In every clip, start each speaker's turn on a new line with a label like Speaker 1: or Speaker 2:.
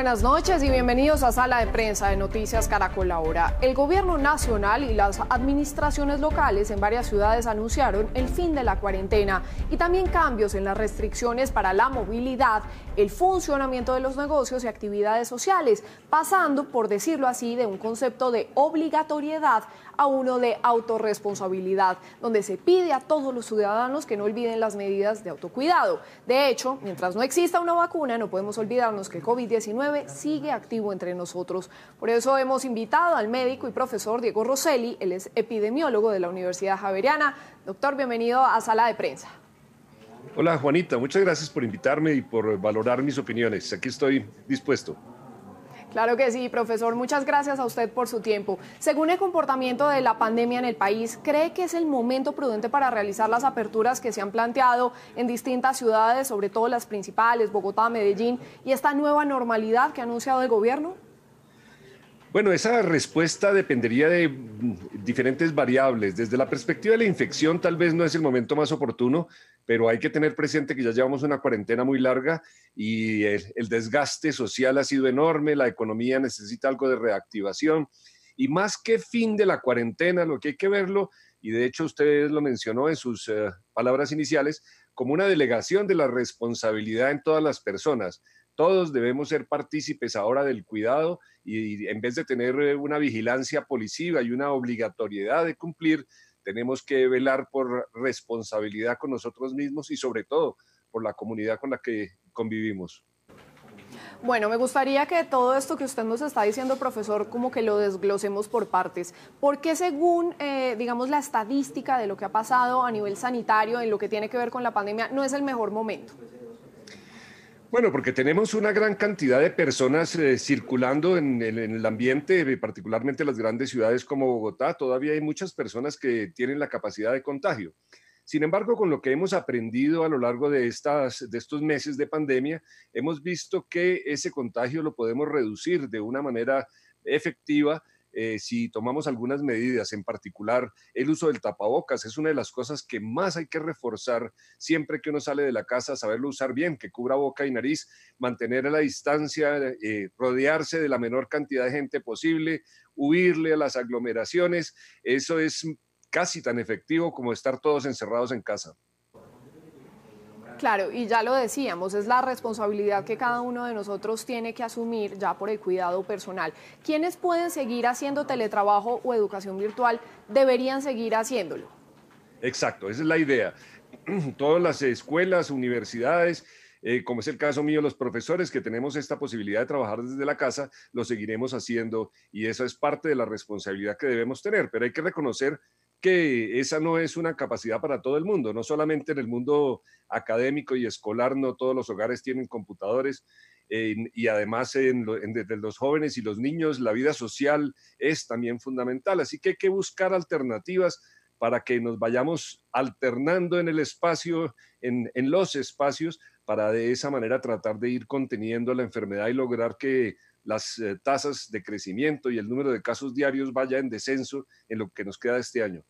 Speaker 1: buenas noches y bienvenidos a Sala de Prensa de Noticias Caracol Ahora. El gobierno nacional y las administraciones locales en varias ciudades anunciaron el fin de la cuarentena y también cambios en las restricciones para la movilidad, el funcionamiento de los negocios y actividades sociales, pasando, por decirlo así, de un concepto de obligatoriedad a uno de autorresponsabilidad, donde se pide a todos los ciudadanos que no olviden las medidas de autocuidado. De hecho, mientras no exista una vacuna, no podemos olvidarnos que el COVID-19 sigue activo entre nosotros. Por eso hemos invitado al médico y profesor Diego Rosselli, él es epidemiólogo de la Universidad Javeriana. Doctor, bienvenido a Sala de Prensa.
Speaker 2: Hola Juanita, muchas gracias por invitarme y por valorar mis opiniones. Aquí estoy dispuesto.
Speaker 1: Claro que sí, profesor. Muchas gracias a usted por su tiempo. Según el comportamiento de la pandemia en el país, ¿cree que es el momento prudente para realizar las aperturas que se han planteado en distintas ciudades, sobre todo las principales, Bogotá, Medellín, y esta nueva normalidad que ha anunciado el gobierno?
Speaker 2: Bueno, esa respuesta dependería de diferentes variables. Desde la perspectiva de la infección, tal vez no es el momento más oportuno, pero hay que tener presente que ya llevamos una cuarentena muy larga y el desgaste social ha sido enorme, la economía necesita algo de reactivación y más que fin de la cuarentena, lo que hay que verlo, y de hecho usted lo mencionó en sus palabras iniciales, como una delegación de la responsabilidad en todas las personas. Todos debemos ser partícipes ahora del cuidado y en vez de tener una vigilancia policiva y una obligatoriedad de cumplir, tenemos que velar por responsabilidad con nosotros mismos y sobre todo por la comunidad con la que convivimos.
Speaker 1: Bueno, me gustaría que todo esto que usted nos está diciendo, profesor, como que lo desglosemos por partes. ¿Por qué según, digamos, la estadística de lo que ha pasado a nivel sanitario en lo que tiene que ver con la pandemia, no es el mejor momento?
Speaker 2: Bueno, porque tenemos una gran cantidad de personas circulando en el ambiente, particularmente en las grandes ciudades como Bogotá. Todavía hay muchas personas que tienen la capacidad de contagio. Sin embargo, con lo que hemos aprendido a lo largo de estos meses de pandemia, hemos visto que ese contagio lo podemos reducir de una manera efectiva si tomamos algunas medidas, en particular el uso del tapabocas. Es una de las cosas que más hay que reforzar siempre que uno sale de la casa, saberlo usar bien, que cubra boca y nariz, mantener la distancia, rodearse de la menor cantidad de gente posible, huirle a las aglomeraciones. Eso es casi tan efectivo como estar todos encerrados en casa.
Speaker 1: Claro, y ya lo decíamos, es la responsabilidad que cada uno de nosotros tiene que asumir ya por el cuidado personal. ¿Quiénes pueden seguir haciendo teletrabajo o educación virtual deberían seguir haciéndolo?
Speaker 2: Exacto, esa es la idea. Todas las escuelas, universidades, como es el caso mío, los profesores que tenemos esta posibilidad de trabajar desde la casa, lo seguiremos haciendo y eso es parte de la responsabilidad que debemos tener, pero hay que reconocer que esa no es una capacidad para todo el mundo, no solamente en el mundo académico y escolar, no todos los hogares tienen computadores y además desde los jóvenes y los niños la vida social es también fundamental, así que hay que buscar alternativas para que nos vayamos alternando en el espacio, en los espacios, para de esa manera tratar de ir conteniendo la enfermedad y lograr que las tasas de crecimiento y el número de casos diarios vaya en descenso en lo que nos queda de este año.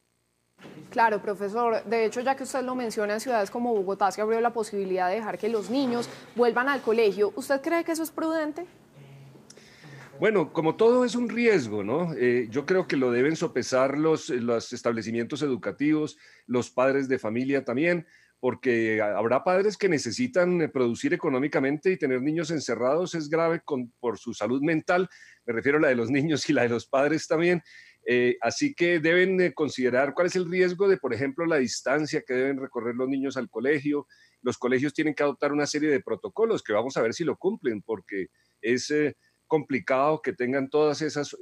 Speaker 1: Claro, profesor. De hecho, ya que usted lo menciona, en ciudades como Bogotá se abrió la posibilidad de dejar que los niños vuelvan al colegio. ¿Usted cree que eso es prudente?
Speaker 2: Bueno, como todo es un riesgo, ¿no? Yo creo que lo deben sopesar los establecimientos educativos, los padres de familia también, porque habrá padres que necesitan producir económicamente y tener niños encerrados es grave por su salud mental, me refiero a la de los niños y la de los padres también. Así que deben considerar cuál es el riesgo de, por ejemplo, la distancia que deben recorrer los niños al colegio. Los colegios tienen que adoptar una serie de protocolos que vamos a ver si lo cumplen, porque es complicado que tengan todas esas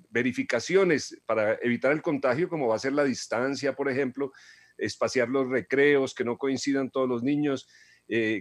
Speaker 2: verificaciones para evitar el contagio, como va a ser la distancia, por ejemplo, espaciar los recreos, que no coincidan todos los niños.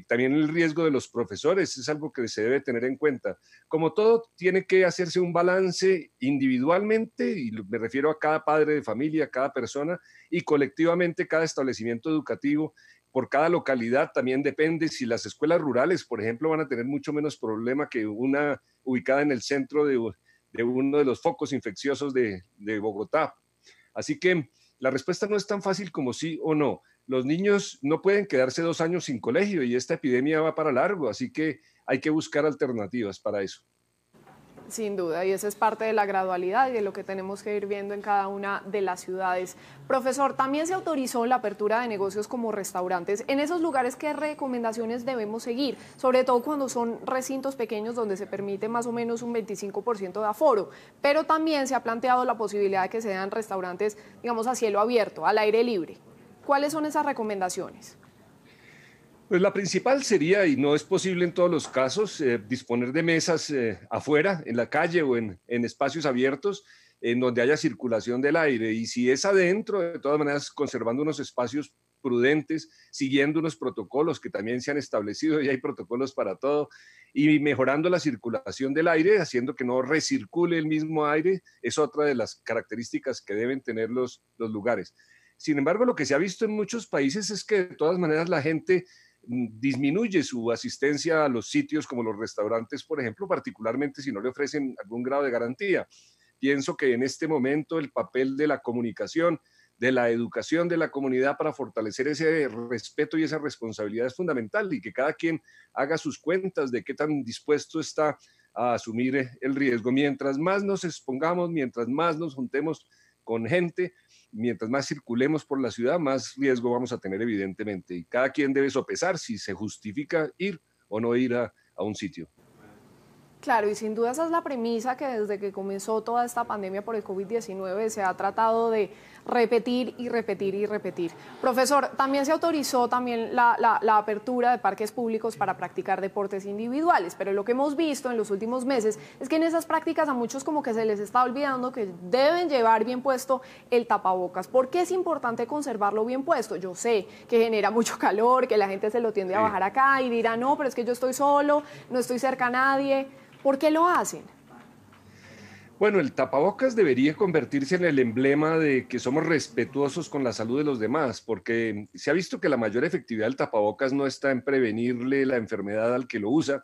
Speaker 2: También el riesgo de los profesores es algo que se debe tener en cuenta. Como todo, tiene que hacerse un balance individualmente, y me refiero a cada padre de familia, cada persona, y colectivamente cada establecimiento educativo. Por cada localidad también depende si las escuelas rurales, por ejemplo, van a tener mucho menos problema que una ubicada en el centro de uno de los focos infecciosos de Bogotá. Así que la respuesta no es tan fácil como sí o no. Los niños no pueden quedarse 2 años sin colegio y esta epidemia va para largo, así que hay que buscar alternativas para eso.
Speaker 1: Sin duda, y esa es parte de la gradualidad y de lo que tenemos que ir viendo en cada una de las ciudades. Profesor, también se autorizó la apertura de negocios como restaurantes. En esos lugares, ¿qué recomendaciones debemos seguir? Sobre todo cuando son recintos pequeños donde se permite más o menos un 25% de aforo, pero también se ha planteado la posibilidad de que sean restaurantes, digamos, a cielo abierto, al aire libre. ¿Cuáles son esas recomendaciones?
Speaker 2: Pues la principal sería, y no es posible en todos los casos, disponer de mesas afuera, en la calle o en espacios abiertos, en donde haya circulación del aire. Y si es adentro, de todas maneras, conservando unos espacios prudentes, siguiendo unos protocolos que también se han establecido, y hay protocolos para todo, y mejorando la circulación del aire, haciendo que no recircule el mismo aire, es otra de las características que deben tener los lugares. Sin embargo, lo que se ha visto en muchos países es que de todas maneras la gente disminuye su asistencia a los sitios como los restaurantes, por ejemplo, particularmente si no le ofrecen algún grado de garantía. Pienso que en este momento el papel de la comunicación, de la educación de la comunidad para fortalecer ese respeto y esa responsabilidad es fundamental, y que cada quien haga sus cuentas de qué tan dispuesto está a asumir el riesgo. Mientras más nos expongamos, mientras más nos juntemos con gente, mientras más circulemos por la ciudad, más riesgo vamos a tener, evidentemente. Y cada quien debe sopesar si se justifica ir o no ir a un sitio.
Speaker 1: Claro, y sin duda esa es la premisa que desde que comenzó toda esta pandemia por el COVID-19 se ha tratado de repetir y repetir y repetir. Profesor, también se autorizó la apertura de parques públicos para practicar deportes individuales, pero lo que hemos visto en los últimos meses es que en esas prácticas a muchos como que se les está olvidando que deben llevar bien puesto el tapabocas. ¿Por qué es importante conservarlo bien puesto? Yo sé que genera mucho calor, que la gente se lo tiende a bajar acá y dirá, no, pero es que yo estoy solo, no estoy cerca a nadie. ¿Por qué lo hacen?
Speaker 2: Bueno, el tapabocas debería convertirse en el emblema de que somos respetuosos con la salud de los demás, porque se ha visto que la mayor efectividad del tapabocas no está en prevenirle la enfermedad al que lo usa,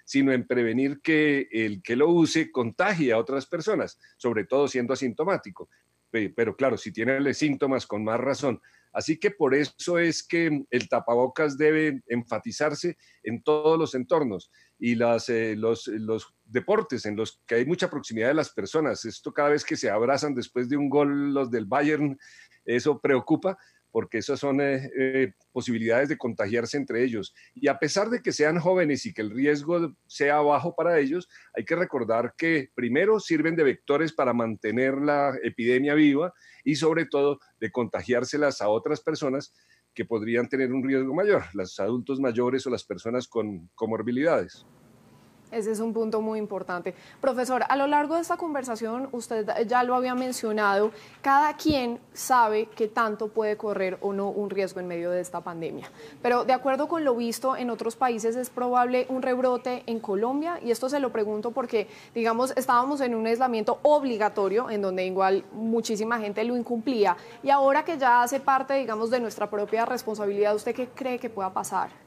Speaker 2: sino en prevenir que el que lo use contagie a otras personas, sobre todo siendo asintomático. Pero claro, si tiene síntomas, con más razón. Así que por eso es que el tapabocas debe enfatizarse en todos los entornos, y los deportes en los que hay mucha proximidad de las personas. Esto cada vez que se abrazan después de un gol los del Bayern, eso preocupa, porque esas son posibilidades de contagiarse entre ellos. Y a pesar de que sean jóvenes y que el riesgo sea bajo para ellos, hay que recordar que primero sirven de vectores para mantener la epidemia viva, y sobre todo de contagiárselas a otras personas que podrían tener un riesgo mayor, los adultos mayores o las personas con comorbilidades.
Speaker 1: Ese es un punto muy importante. Profesor, a lo largo de esta conversación, usted ya lo había mencionado, cada quien sabe qué tanto puede correr o no un riesgo en medio de esta pandemia. Pero de acuerdo con lo visto en otros países, es probable un rebrote en Colombia, y esto se lo pregunto porque, digamos, estábamos en un aislamiento obligatorio, en donde igual muchísima gente lo incumplía, y ahora que ya hace parte, digamos, de nuestra propia responsabilidad, ¿usted qué cree que pueda pasar?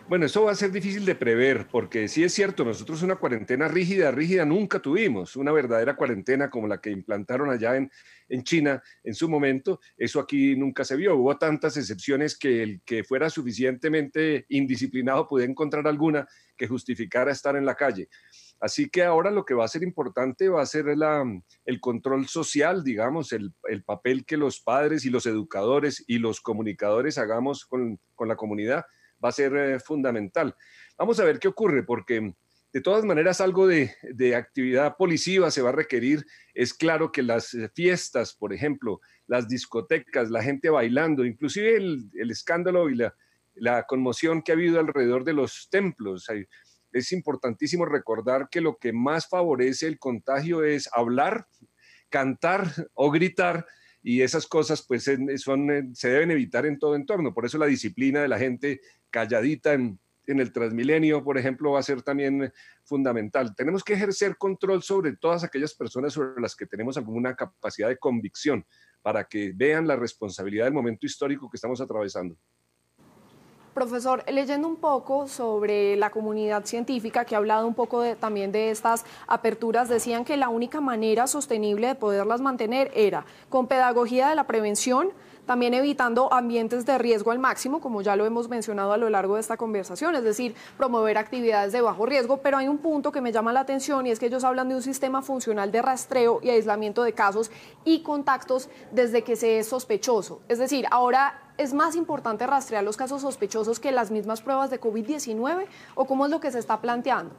Speaker 2: Bueno, eso va a ser difícil de prever, porque sí es cierto, nosotros una cuarentena rígida nunca tuvimos, una verdadera cuarentena como la que implantaron allá en China en su momento. Eso aquí nunca se vio. Hubo tantas excepciones que el que fuera suficientemente indisciplinado podía encontrar alguna que justificara estar en la calle. Así que ahora lo que va a ser importante va a ser el control social, digamos, el papel que los padres y los educadores y los comunicadores hagamos con la comunidad. Va a ser fundamental. Vamos a ver qué ocurre, porque de todas maneras algo de actividad policiva se va a requerir. Es claro que las fiestas, por ejemplo, las discotecas, la gente bailando, inclusive el escándalo y la conmoción que ha habido alrededor de los templos. Es importantísimo recordar que lo que más favorece el contagio es hablar, cantar o gritar, y esas cosas pues se deben evitar en todo entorno. Por eso la disciplina de la gente calladita en el Transmilenio, por ejemplo, va a ser también fundamental. Tenemos que ejercer control sobre todas aquellas personas sobre las que tenemos alguna capacidad de convicción, para que vean la responsabilidad del momento histórico que estamos atravesando.
Speaker 1: Profesor, leyendo un poco sobre la comunidad científica que ha hablado un poco también de estas aperturas, decían que la única manera sostenible de poderlas mantener era con pedagogía de la prevención, también evitando ambientes de riesgo al máximo, como ya lo hemos mencionado a lo largo de esta conversación, es decir, promover actividades de bajo riesgo, pero hay un punto que me llama la atención y es que ellos hablan de un sistema funcional de rastreo y aislamiento de casos y contactos desde que se es sospechoso. Es decir, ahora ¿es más importante rastrear los casos sospechosos que las mismas pruebas de COVID-19 o cómo es lo que se está planteando?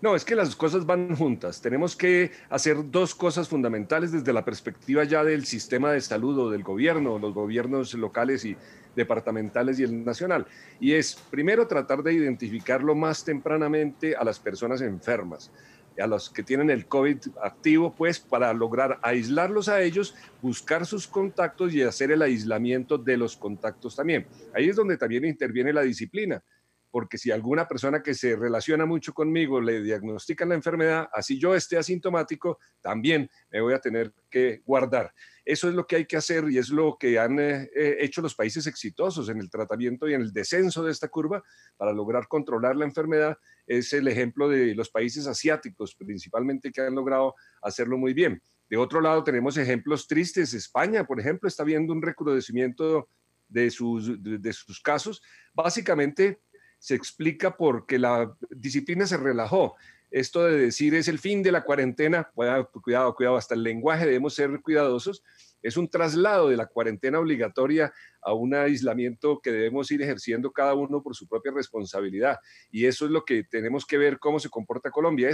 Speaker 2: No, es que las cosas van juntas. Tenemos que hacer dos cosas fundamentales desde la perspectiva ya del sistema de salud o del gobierno, los gobiernos locales y departamentales y el nacional. Y es, primero, tratar de identificar lo más tempranamente a las personas enfermas, a los que tienen el COVID activo, pues para lograr aislarlos a ellos, buscar sus contactos y hacer el aislamiento de los contactos también. Ahí es donde también interviene la disciplina, porque si alguna persona que se relaciona mucho conmigo le diagnostican la enfermedad, así yo esté asintomático, también me voy a tener que guardar. Eso es lo que hay que hacer y es lo que han hecho los países exitosos en el tratamiento y en el descenso de esta curva para lograr controlar la enfermedad. Es el ejemplo de los países asiáticos, principalmente, que han logrado hacerlo muy bien. De otro lado, tenemos ejemplos tristes. España, por ejemplo, está viendo un recrudecimiento de sus casos. Básicamente, se explica porque la disciplina se relajó. Esto de decir es el fin de la cuarentena, cuidado, hasta el lenguaje debemos ser cuidadosos, es un traslado de la cuarentena obligatoria a un aislamiento que debemos ir ejerciendo cada uno por su propia responsabilidad. Y eso es lo que tenemos que ver cómo se comporta Colombia.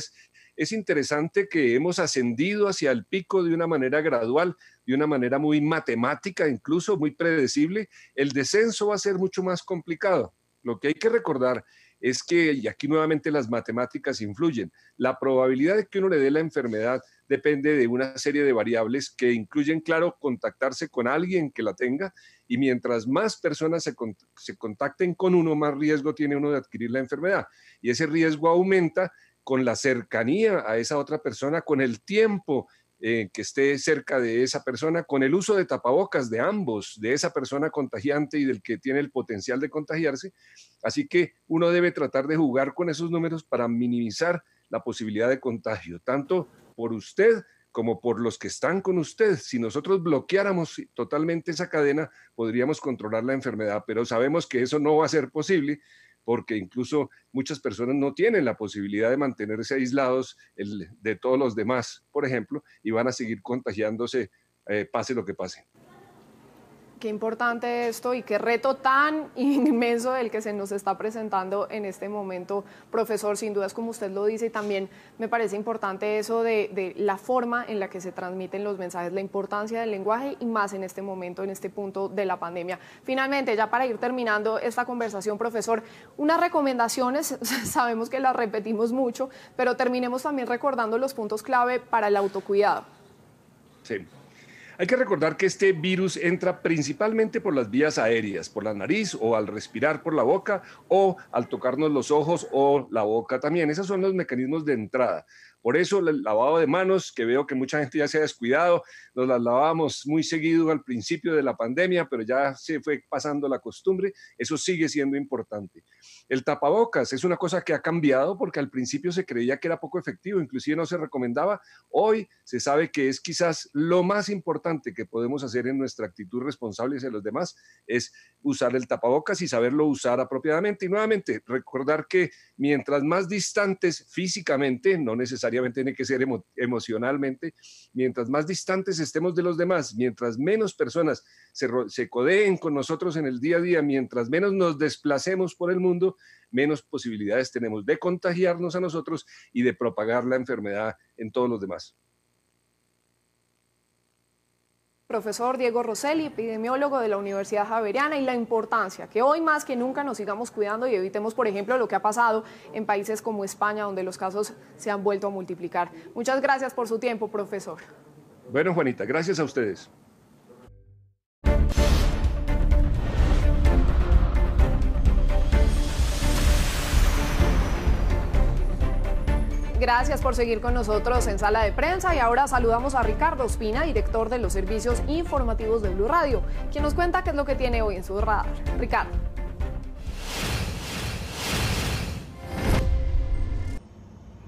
Speaker 2: Es interesante que hemos ascendido hacia el pico de una manera gradual, de una manera muy matemática, incluso muy predecible. El descenso va a ser mucho más complicado. Lo que hay que recordar es que, y aquí nuevamente las matemáticas influyen, la probabilidad de que uno le dé la enfermedad depende de una serie de variables que incluyen, claro, contactarse con alguien que la tenga, y mientras más personas se contacten con uno, más riesgo tiene uno de adquirir la enfermedad. Y ese riesgo aumenta con la cercanía a esa otra persona, con el tiempo que esté cerca de esa persona, con el uso de tapabocas de ambos, de esa persona contagiante y del que tiene el potencial de contagiarse. Así que uno debe tratar de jugar con esos números para minimizar la posibilidad de contagio, tanto por usted como por los que están con usted. Si nosotros bloqueáramos totalmente esa cadena, podríamos controlar la enfermedad, pero sabemos que eso no va a ser posible, porque incluso muchas personas no tienen la posibilidad de mantenerse aislados de todos los demás, por ejemplo, y van a seguir contagiándose, pase lo que pase.
Speaker 1: Qué importante esto y qué reto tan inmenso el que se nos está presentando en este momento, profesor. Sin dudas, como usted lo dice, y también me parece importante eso de la forma en la que se transmiten los mensajes, la importancia del lenguaje y más en este momento, en este punto de la pandemia. Finalmente, ya para ir terminando esta conversación, profesor, unas recomendaciones, sabemos que las repetimos mucho, pero terminemos también recordando los puntos clave para el autocuidado.
Speaker 2: Sí. Hay que recordar que este virus entra principalmente por las vías aéreas, por la nariz o al respirar por la boca o al tocarnos los ojos o la boca también. Esos son los mecanismos de entrada. Por eso el lavado de manos, que veo que mucha gente ya se ha descuidado, nos las lavábamos muy seguido al principio de la pandemia, pero ya se fue pasando la costumbre, eso sigue siendo importante. El tapabocas es una cosa que ha cambiado porque al principio se creía que era poco efectivo, inclusive no se recomendaba. Hoy se sabe que es quizás lo más importante que podemos hacer en nuestra actitud responsable hacia los demás, es usar el tapabocas y saberlo usar apropiadamente. Y nuevamente, recordar que mientras más distantes físicamente, no necesariamente tiene que ser emocionalmente, mientras más distantes estemos de los demás, mientras menos personas se codeen con nosotros en el día a día, mientras menos nos desplacemos por el mundo, menos posibilidades tenemos de contagiarnos a nosotros y de propagar la enfermedad en todos los demás.
Speaker 1: Profesor Diego Rosselli, epidemiólogo de la Universidad Javeriana, y la importancia que hoy más que nunca nos sigamos cuidando y evitemos, por ejemplo, lo que ha pasado en países como España, donde los casos se han vuelto a multiplicar. Muchas gracias por su tiempo, profesor.
Speaker 2: Bueno, Juanita, gracias a ustedes.
Speaker 1: Gracias por seguir con nosotros en Sala de Prensa y ahora saludamos a Ricardo Ospina, director de los servicios informativos de Blue Radio, quien nos cuenta qué es lo que tiene hoy en su radar. Ricardo.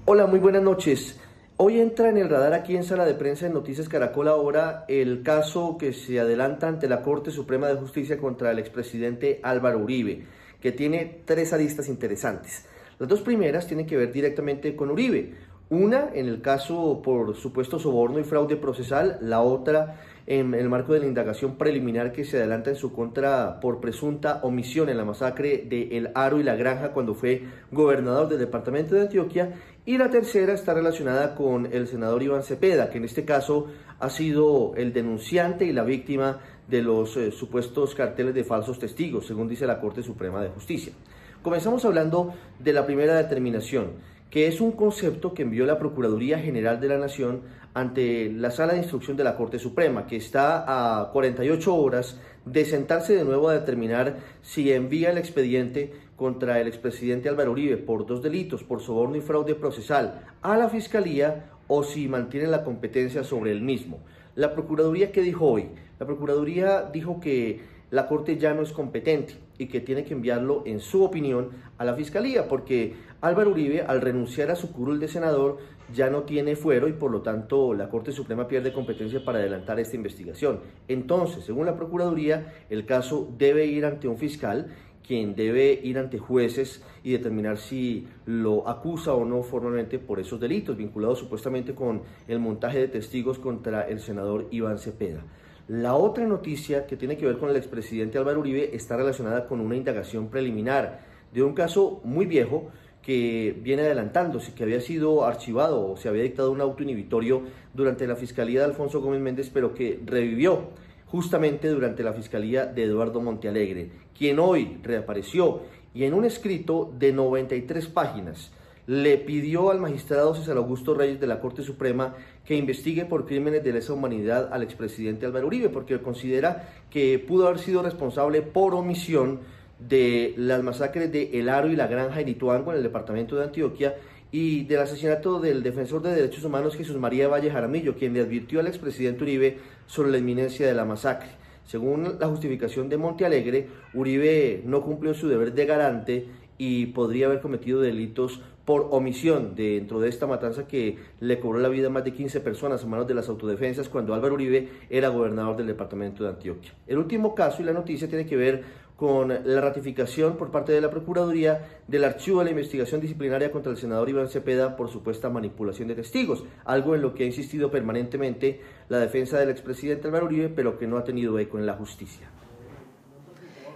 Speaker 3: Hola, muy buenas noches. Hoy entra en el radar aquí en Sala de Prensa de Noticias Caracol Ahora el caso que se adelanta ante la Corte Suprema de Justicia contra el expresidente Álvaro Uribe, que tiene 3 aristas interesantes. Las 2 primeras tienen que ver directamente con Uribe. Una en el caso por supuesto soborno y fraude procesal, la otra en el marco de la indagación preliminar que se adelanta en su contra por presunta omisión en la masacre de El Aro y La Granja cuando fue gobernador del departamento de Antioquia, y la tercera está relacionada con el senador Iván Cepeda, que en este caso ha sido el denunciante y la víctima de los supuestos carteles de falsos testigos, según dice la Corte Suprema de Justicia. Comenzamos hablando de la primera determinación, que es un concepto que envió la Procuraduría General de la Nación ante la Sala de Instrucción de la Corte Suprema, que está a 48 horas de sentarse de nuevo a determinar si envía el expediente contra el expresidente Álvaro Uribe por 2 delitos, por soborno y fraude procesal, a la Fiscalía o si mantiene la competencia sobre el mismo. La Procuraduría, ¿qué dijo hoy? La Procuraduría dijo que la Corte ya no es competente y que tiene que enviarlo, en su opinión, a la Fiscalía, porque Álvaro Uribe, al renunciar a su curul de senador, ya no tiene fuero y por lo tanto la Corte Suprema pierde competencia para adelantar esta investigación. Entonces, según la Procuraduría, el caso debe ir ante un fiscal, quien debe ir ante jueces y determinar si lo acusa o no formalmente por esos delitos, vinculados supuestamente con el montaje de testigos contra el senador Iván Cepeda. La otra noticia que tiene que ver con el expresidente Álvaro Uribe está relacionada con una indagación preliminar de un caso muy viejo que viene adelantándose, que había sido archivado o se había dictado un auto inhibitorio durante la Fiscalía de Alfonso Gómez Méndez, pero que revivió justamente durante la Fiscalía de Eduardo Montealegre, quien hoy reapareció y en un escrito de 93 páginas le pidió al magistrado César Augusto Reyes de la Corte Suprema que investigue por crímenes de lesa humanidad al expresidente Álvaro Uribe, porque considera que pudo haber sido responsable por omisión de las masacres de El Aro y La Granja en Ituango, en el departamento de Antioquia, y del asesinato del defensor de derechos humanos Jesús María Valle Jaramillo, quien le advirtió al expresidente Uribe sobre la inminencia de la masacre. Según la justificación de Montealegre, Uribe no cumplió su deber de garante y podría haber cometido delitos por omisión dentro de esta matanza que le cobró la vida a más de 15 personas a manos de las autodefensas cuando Álvaro Uribe era gobernador del departamento de Antioquia. El último caso y la noticia tiene que ver con la ratificación por parte de la Procuraduría del archivo de la investigación disciplinaria contra el senador Iván Cepeda por supuesta manipulación de testigos, algo en lo que ha insistido permanentemente la defensa del expresidente Álvaro Uribe, pero que no ha tenido eco en la justicia.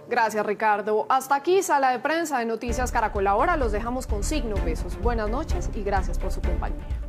Speaker 1: Gracias, Ricardo. Hasta aquí, Sala de Prensa de Noticias Caracol Ahora. Los dejamos con signo. Besos. Buenas noches y gracias por su compañía.